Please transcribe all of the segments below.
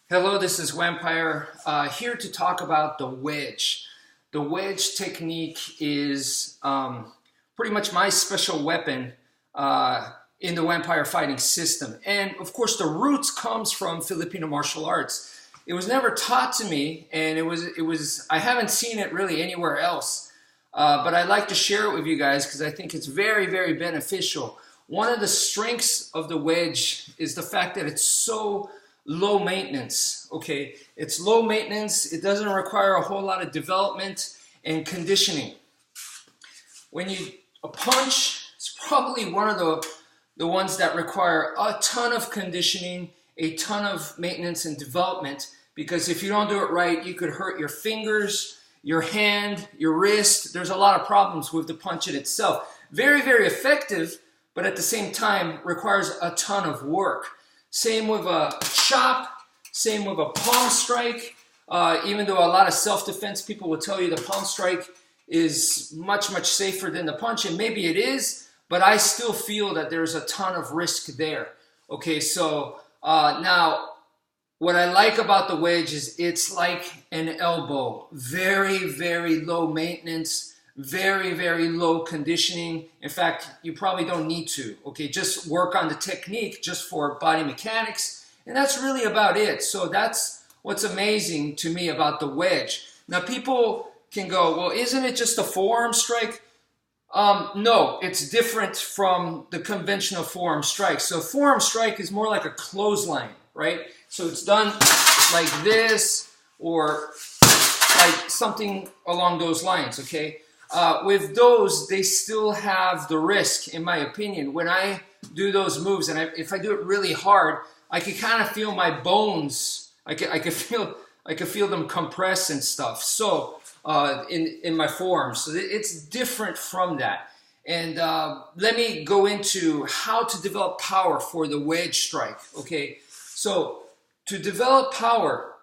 Hello, this is wmpyr here to talk about the wedge. The wedge technique is pretty much my special weapon in the wmpyr fighting system. And of course, the roots comes from Filipino martial arts. It was never taught to me, and I haven't seen it really anywhere else. But I'd like to share it with you guys because I think it's very, very beneficial. One of the strengths of the wedge is the fact that it's so low maintenance. Okay, it's low maintenance. It doesn't require a whole lot of development and conditioning. When you punch, it's probably one of the ones that require a ton of conditioning, a ton of maintenance and development, because if you don't do it right, you could hurt your fingers, your hand, your wrist. There's a lot of problems with the punch in itself. Very, very effective, but at the same time requires a ton of work. Same with a chop, same with a palm strike. Even though a lot of self-defense people will tell you the palm strike is much, much safer than the punch, and maybe it is, but I still feel that there's a ton of risk there. Okay, so now what I like about the wedge is it's like an elbow. Very, very low maintenance. Very, very low conditioning. In fact, you probably don't need to. Okay, just work on the technique just for body mechanics, and that's really about it. So that's what's amazing to me about the wedge. Now, people can go, well, isn't it just a forearm strike? No, it's different from the conventional forearm strike. So forearm strike is more like a clothesline, right? So it's done like this or like something along those lines, okay? With those, they still have the risk, in my opinion. When I do those moves, and if I do it really hard, I can kind of feel my bones. I can feel them compress and stuff. So in my forearms, so it's different from that. And let me go into how to develop power for the wedge strike. Okay, so to develop power,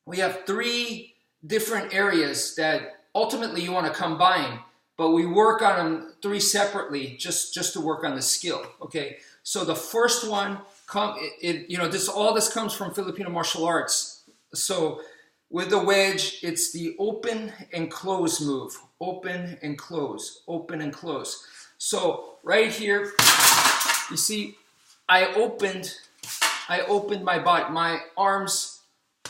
we have three different areas that ultimately you want to combine, but we work on them three separately just to work on the skill. Okay, so the first one, all this comes from Filipino martial arts. So with the wedge, it's the open and close move. Open and close, open and close. So right here, you see, I opened my body, my arms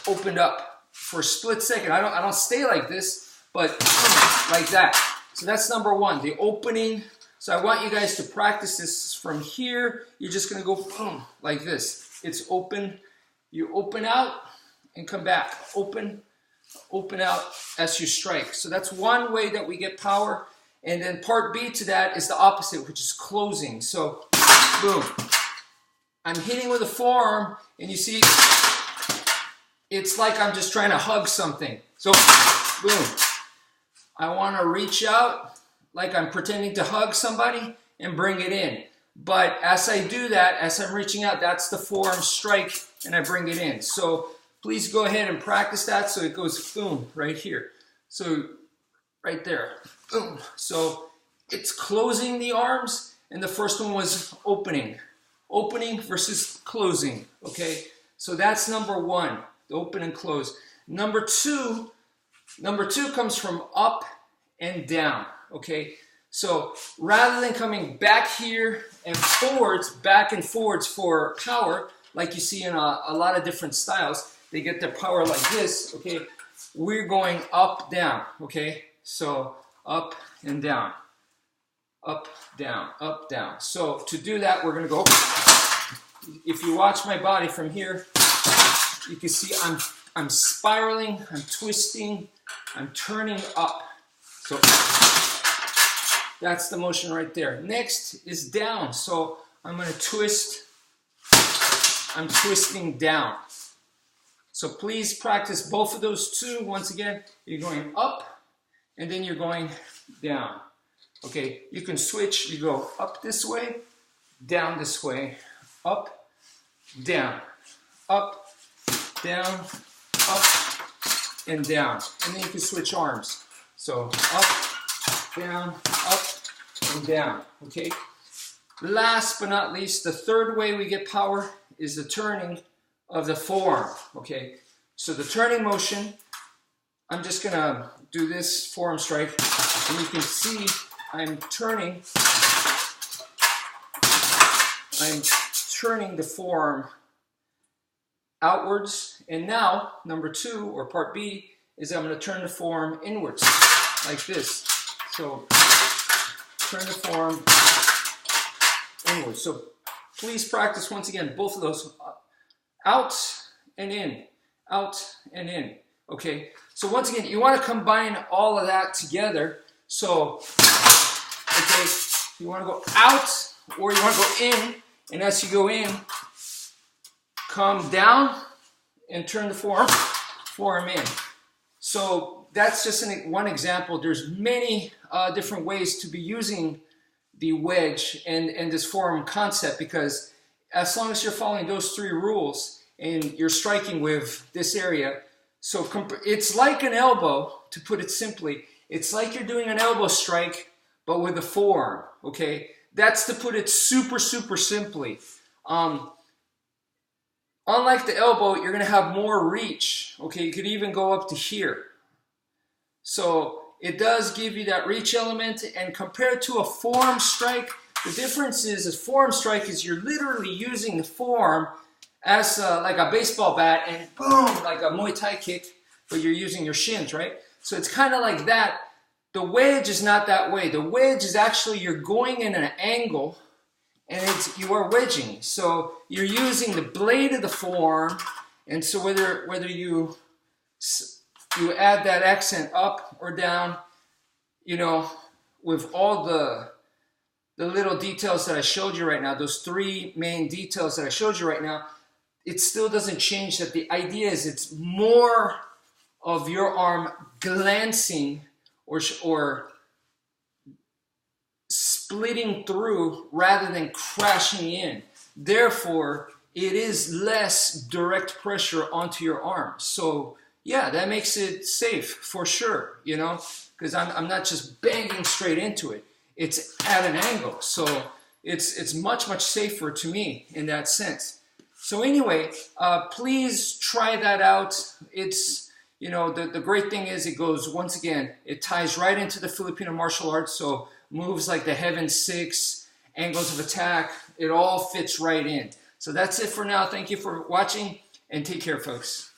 opened up for a split second. I don't stay like this, but like that. So that's number one, the opening. So I want you guys to practice this from here. You're just gonna go boom, like this. It's open, you open out and come back. Open, open out as you strike. So that's one way that we get power. And then part B to that is the opposite, which is closing. So boom. I'm hitting with a forearm, and you see, it's like I'm just trying to hug something. So boom. I want to reach out like I'm pretending to hug somebody and bring it in. But as I do that, as I'm reaching out, that's the forearm strike, and I bring it in. So please go ahead and practice that so it goes boom right here. So right there, boom. So it's closing the arms, and the first one was opening. Opening versus closing, okay? So that's number one, the open and close. Number two comes from up and down, okay? So rather than coming back here and forwards, back and forwards for power, like you see in a lot of different styles, they get their power like this, okay? We're going up, down, okay? So up and down, up, down, up, down. So to do that, we're gonna go, if you watch my body from here, you can see I'm spiraling, I'm twisting, I'm turning up. So that's the motion right there. Next is down. So I'm going to twist. I'm twisting down. So please practice both of those two. Once again, you're going up and then you're going down. Okay, you can switch. You go up this way, down this way, up, down, up, down, up, and down. And then you can switch arms. So up, down, up, and down, okay? Last but not least, the third way we get power is the turning of the forearm, okay? So the turning motion, I'm just gonna do this forearm strike, and you can see I'm turning the forearm outwards, and now number 2, or part B, is I'm going to turn the forearm inwards like this. So turn the forearm inwards. So please practice once again both of those, out and in, out and in. Okay, so once again you want to combine all of that together. So okay, you want to go out or you want to go in, and as you go in, come down and turn the forearm in. So that's just one example. There's many different ways to be using the wedge and this forearm concept, because as long as you're following those 3 rules and you're striking with this area, so it's like an elbow, to put it simply. It's like you're doing an elbow strike, but with a forearm, okay? That's to put it super, super simply. Unlike the elbow, you're going to have more reach, okay? You could even go up to here. So it does give you that reach element, and compared to a forearm strike, the difference is a forearm strike is you're literally using the forearm as like a baseball bat, and boom, like a Muay Thai kick, but you're using your shins, right? So it's kind of like that. The wedge is not that way. The wedge is actually you're going in an angle, and you are wedging. So you're using the blade of the forearm, and so whether you add that accent up or down, you know, with all the little details that I showed you right now, those 3 main details that I showed you right now, it still doesn't change that the idea is it's more of your arm glancing or splitting through rather than crashing in. Therefore, it is less direct pressure onto your arm. So yeah, that makes it safe for sure, you know, because I'm not just banging straight into it. It's at an angle. So it's much, much safer to me in that sense. So anyway, please try that out. It's, you know, the great thing is it goes, once again, it ties right into the Filipino martial arts. So moves like the Heaven 6, angles of attack, it all fits right in. So that's it for now. Thank you for watching, and take care, folks.